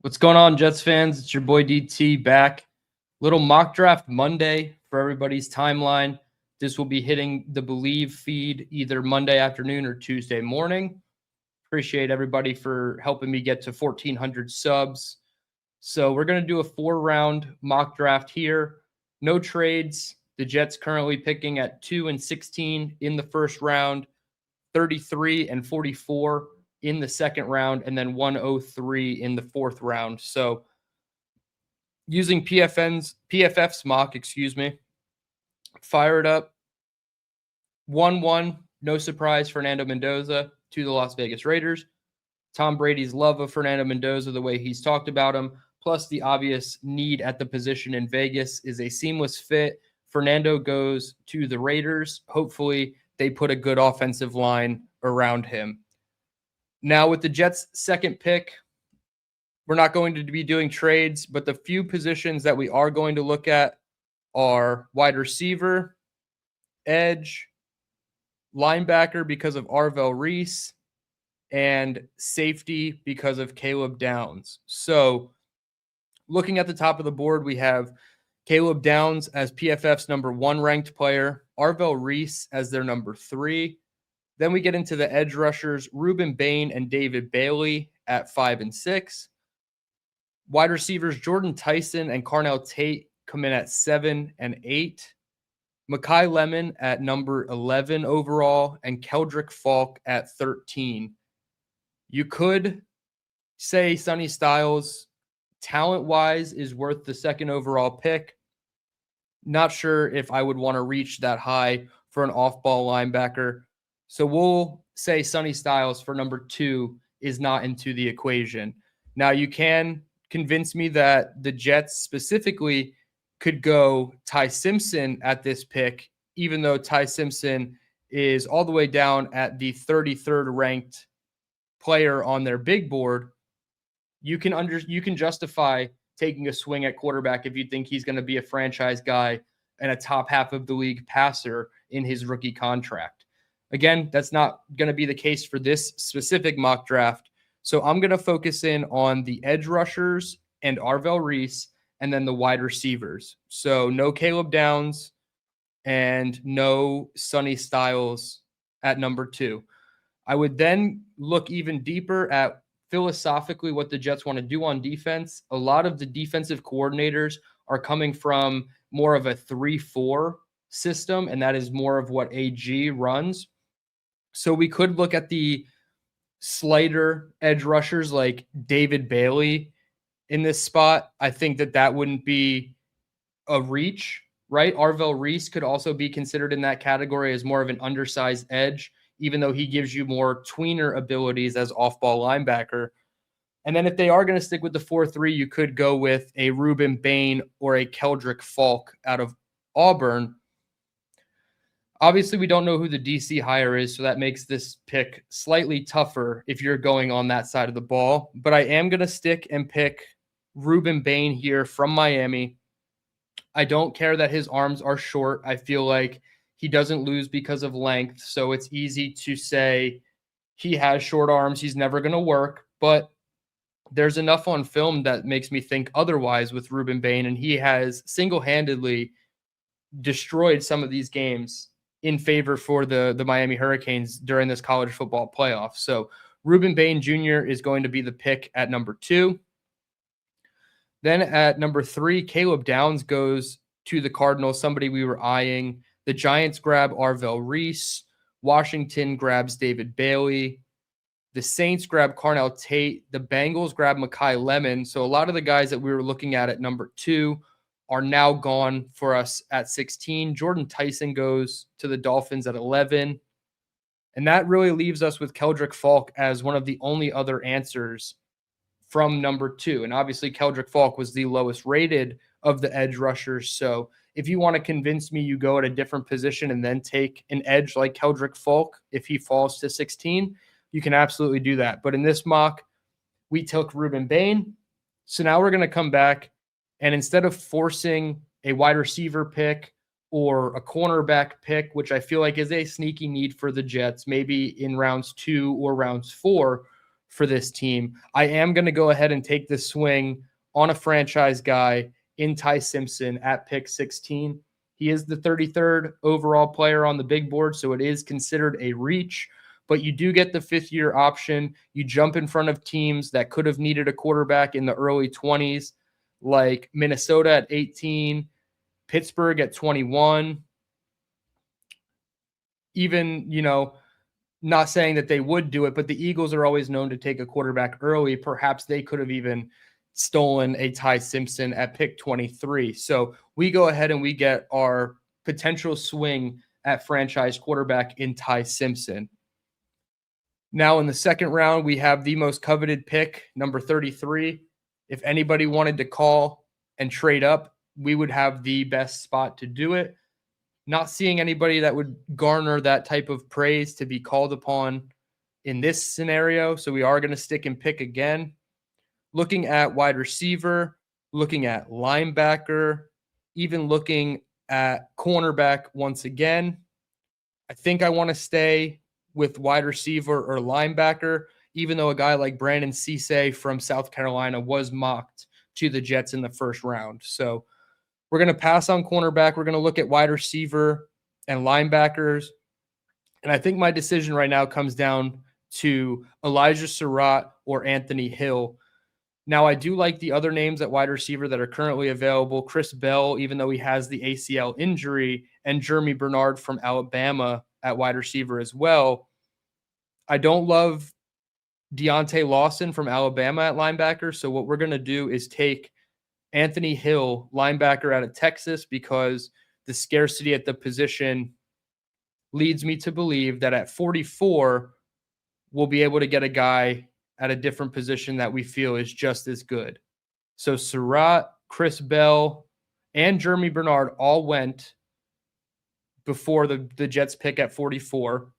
What's going on, Jets fans? It's your boy DT back. Little mock draft Monday for everybody's timeline. This will be hitting the Believe feed either Monday afternoon or Tuesday morning. Appreciate everybody for helping me get to 1,400 subs. So we're going to do a 4-round mock draft here. No trades. The Jets currently picking at 2 and 16 in the first round, 33 and 44 in the second round, and then 103 in the fourth round. So using PFF's mock, fire it up. 1-1, no surprise, Fernando Mendoza to the Las Vegas Raiders. Tom Brady's love of Fernando Mendoza, the way he's talked about him, plus the obvious need at the position in Vegas is a seamless fit. Fernando goes to the Raiders. Hopefully, they put a good offensive line around him. Now, with the Jets' second pick, we're not going to be doing trades, but the few positions that we are going to look at are wide receiver, edge, linebacker because of Arvell Reese, and safety because of Caleb Downs. So looking at the top of the board, we have Caleb Downs as PFF's number 1 ranked player, Arvell Reese as their number 3. Then we get into the edge rushers, Ruben Bain and David Bailey at 5 and 6. Wide receivers, Jordan Tyson and Carnell Tate come in at 7 and 8. Makai Lemon at number 11 overall, and Keldrick Falk at 13. You could say Sonny Styles, talent-wise, is worth the second overall pick. Not sure if I would want to reach that high for an off-ball linebacker. So we'll say Sonny Styles for number 2 is not into the equation. Now, you can convince me that the Jets specifically could go Ty Simpson at this pick, even though Ty Simpson is all the way down at the 33rd ranked player on their big board. You can justify taking a swing at quarterback if you think he's going to be a franchise guy and a top half of the league passer in his rookie contract. Again, that's not going to be the case for this specific mock draft. So I'm going to focus in on the edge rushers and Arvell Reese, and then the wide receivers. So no Caleb Downs and no Sonny Styles at number 2. I would then look even deeper at philosophically what the Jets want to do on defense. A lot of the defensive coordinators are coming from more of a 3-4 system, and that is more of what AG runs. So we could look at the slighter edge rushers like David Bailey in this spot. I think that wouldn't be a reach, right? Arvell Reese could also be considered in that category as more of an undersized edge, even though he gives you more tweener abilities as off-ball linebacker. And then if they are going to stick with the 4-3, you could go with a Ruben Bain or a Keldrick Falk out of Auburn. Obviously, we don't know who the DC hire is, so that makes this pick slightly tougher if you're going on that side of the ball. But I am going to stick and pick Ruben Bain here from Miami. I don't care that his arms are short. I feel like he doesn't lose because of length, so it's easy to say he has short arms, he's never going to work. But there's enough on film that makes me think otherwise with Ruben Bain, and he has single-handedly destroyed some of these games in favor for the Miami Hurricanes during this college football playoff. So Ruben Bain Jr. is going to be the pick at number 2. Then at number 3, Caleb Downs goes to the Cardinals, somebody we were eyeing. The Giants grab Arvell Reese. Washington grabs David Bailey. The Saints grab Carnell Tate. The Bengals grab Makai Lemon. So a lot of the guys that we were looking at number 2 are now gone for us at 16. Jordan Tyson goes to the Dolphins at 11. And that really leaves us with Keldrick Falk as one of the only other answers from number 2. And obviously Keldrick Falk was the lowest rated of the edge rushers. So if you want to convince me you go at a different position and then take an edge like Keldrick Falk, if he falls to 16, you can absolutely do that. But in this mock, we took Ruben Bain. So now we're going to come back, and instead of forcing a wide receiver pick or a cornerback pick, which I feel like is a sneaky need for the Jets, maybe in rounds 2 or rounds 4, for this team. I am going to go ahead and take the swing on a franchise guy in Ty Simpson at pick 16. He is the 33rd overall player on the big board, so it is considered a reach, but you do get the fifth-year option. You jump in front of teams that could have needed a quarterback in the early 20s, like Minnesota at 18, Pittsburgh at 21. Even, not saying that they would do it, but the Eagles are always known to take a quarterback early. Perhaps they could have even stolen a Ty Simpson at pick 23. So we go ahead and we get our potential swing at franchise quarterback in Ty Simpson. Now in the second round, we have the most coveted pick, number 33. If anybody wanted to call and trade up, we would have the best spot to do it. Not seeing anybody that would garner that type of praise to be called upon in this scenario. So we are going to stick and pick again. Looking at wide receiver, looking at linebacker, even looking at cornerback once again. I think I want to stay with wide receiver or linebacker, even though a guy like Brandon Cisse from South Carolina was mocked to the Jets in the first round. So we're going to pass on cornerback. We're going to look at wide receiver and linebackers. And I think my decision right now comes down to Elijah Surratt or Anthony Hill. Now, I do like the other names at wide receiver that are currently available. Chris Bell, even though he has the ACL injury, and Jeremy Bernard from Alabama at wide receiver as well. I don't love Deontay Lawson from Alabama at linebacker. So what we're going to do is take Anthony Hill, linebacker out of Texas, because the scarcity at the position leads me to believe that at 44, we'll be able to get a guy at a different position that we feel is just as good. So Surratt, Chris Bell, and Jeremy Bernard all went before the Jets pick at 44.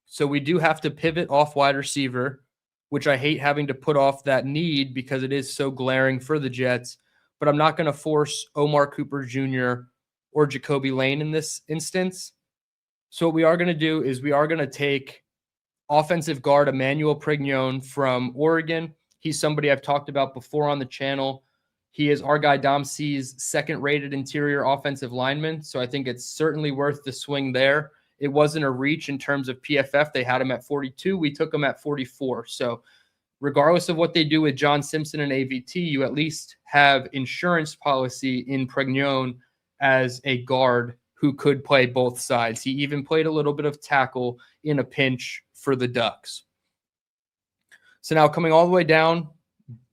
So we do have to pivot off wide receiver, which I hate having to put off that need because it is so glaring for the Jets. But I'm not going to force Omar Cooper Jr. or Jacoby Lane in this instance. So what we are going to do is we are going to take offensive guard Emmanuel Prignon from Oregon. He's somebody I've talked about before on the channel. He is our guy Dom C's second-rated interior offensive lineman, so I think it's certainly worth the swing there. It wasn't a reach in terms of PFF. They had him at 42. We took him at 44. So regardless of what they do with John Simpson and AVT, you at least have insurance policy in Prignon as a guard who could play both sides. He even played a little bit of tackle in a pinch for the Ducks. So now coming all the way down,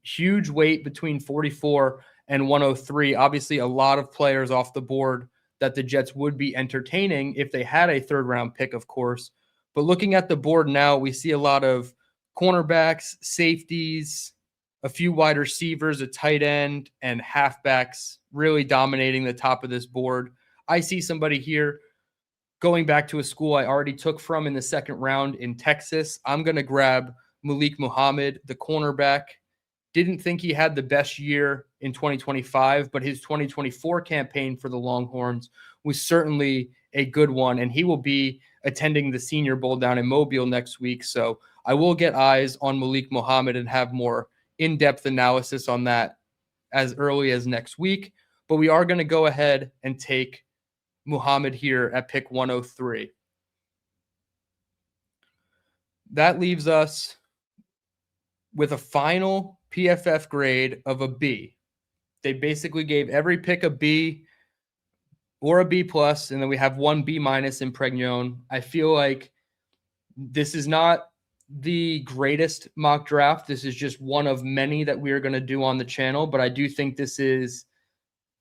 huge weight between 44 and 103. Obviously, a lot of players off the board that the Jets would be entertaining if they had a third-round pick, of course. But looking at the board now, we see a lot of cornerbacks, safeties, a few wide receivers, a tight end, and halfbacks really dominating the top of this board. I see somebody here going back to a school I already took from in the second round in Texas. I'm going to grab Malik Muhammad, the cornerback. Didn't think he had the best year in 2025, but his 2024 campaign for the Longhorns was certainly a good one, and he will be attending the Senior Bowl down in Mobile next week. So I will get eyes on Malik Muhammad and have more in-depth analysis on that as early as next week. But we are going to go ahead and take Muhammad here at pick 103. That leaves us with a final PFF grade of a B. They basically gave every pick a B or a B plus, and then we have one B minus in Prignon. I feel like this is not the greatest mock draft. This is just one of many that we are going to do on the channel, but I do think this is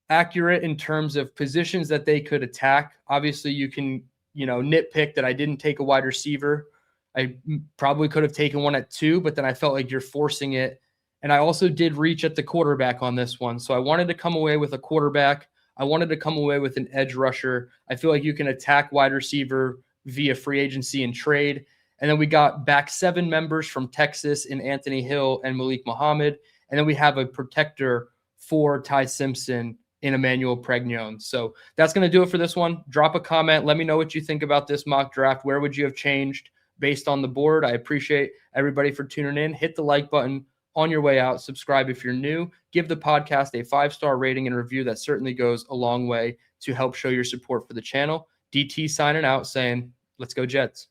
accurate in terms of positions that they could attack. Obviously, you can, nitpick that I didn't take a wide receiver. I probably could have taken one at 2, but then I felt like you're forcing it. And I also did reach at the quarterback on this one. So I wanted to come away with a quarterback. I wanted to come away with an edge rusher. I feel like you can attack wide receiver via free agency and trade. And then we got back 7 members from Texas in Anthony Hill and Malik Muhammad. And then we have a protector for Ty Simpson in Emmanuel Prignon. So that's going to do it for this one. Drop a comment. Let me know what you think about this mock draft. Where would you have changed based on the board. I appreciate everybody for tuning in. Hit the like button on your way out. Subscribe if you're new. Give the podcast a 5-star rating and review. That certainly goes a long way to help show your support for the channel. DT signing out saying, let's go Jets.